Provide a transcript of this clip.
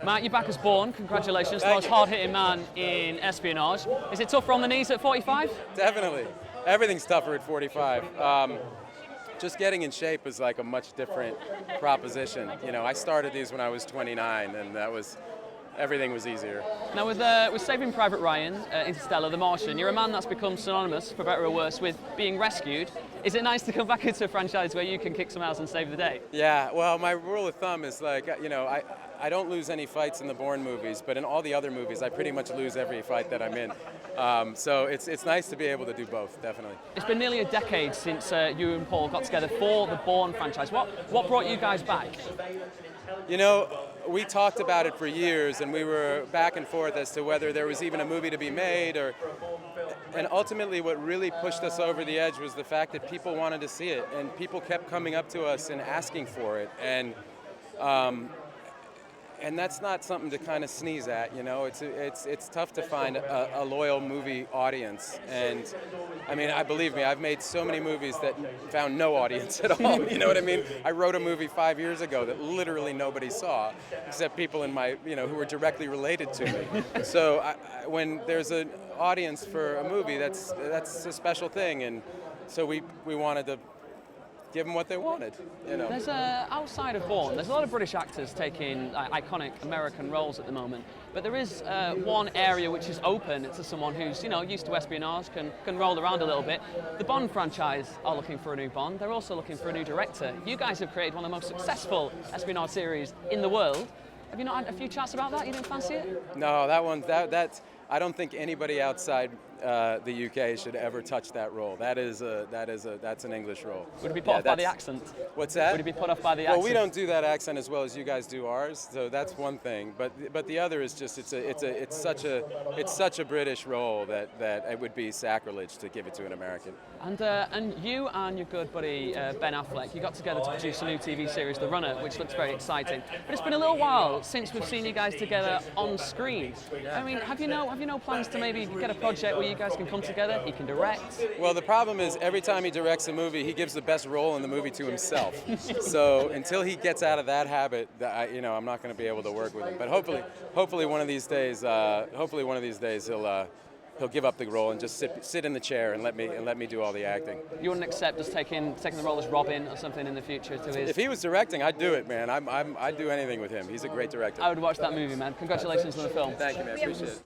Matt, you're back as Bourne. Congratulations, the most hard-hitting man in espionage. Is it tougher on the knees at 45? Definitely. Everything's tougher at 45. Just getting in shape is like a much different proposition. You know, I started these when I was 29, and everything was easier. Now, with Saving Private Ryan, Interstellar, The Martian, you're a man that's become synonymous, for better or worse, with being rescued. Is it nice to come back into a franchise where you can kick some ass and save the day? Yeah, well, my rule of thumb is like, you know, I don't lose any fights in the Bourne movies, but in all the other movies, I pretty much lose every fight that I'm in. So it's nice to be able to do both, definitely. It's been nearly a decade since you and Paul got together for the Bourne franchise. What brought you guys back? You know, we talked about it for years, and we were back and forth as to whether there was even a movie to be made, and ultimately what really pushed us over the edge was the fact that people wanted to see it, and people kept coming up to us and asking for it, and that's not something to kind of sneeze at, you know. It's tough to find a loyal movie audience, and I mean, believe me, I've made so many movies that found no audience at all. You know what I mean? I wrote a movie 5 years ago that literally nobody saw, except people in my, you know, who were directly related to me. So when there's an audience for a movie, that's a special thing, and so we wanted to give them what they wanted, you know. There's outside of Bourne, there's a lot of British actors taking iconic American roles at the moment, but there is one area which is open to someone who's, you know, used to espionage, can roll around a little bit. The Bond franchise are looking for a new Bond. They're also looking for a new director. You guys have created one of the most successful espionage series in the world. Have you not had a few chats about that? You didn't fancy it? No, that's. I don't think anybody outside the UK should ever touch that role. That's an English role. Would it be put off by the accent? What's that? Would it be put off by the accent? Well, we don't do that accent as well as you guys do ours, so that's one thing. But the other is just it's such a British role that it would be sacrilege to give it to an American. And you and your good buddy Ben Affleck, you got together to produce a new TV series, The Runner, which looks very exciting. But it's been a little while since we've seen you guys together on screen. I mean, have you no plans to maybe get a project where you guys can come together, he can direct? Well, the problem is every time he directs a movie, he gives the best role in the movie to himself. So until he gets out of that habit, I'm not going to be able to work with him. But hopefully one of these days, he'll give up the role and just sit in the chair and let me do all the acting. You wouldn't accept just taking the role as Robin or something in the future to his? If he was directing, I'd do it, man. I'd do anything with him. He's a great director. I would watch that movie, man. Congratulations on the film. Thank you, man. Appreciate it.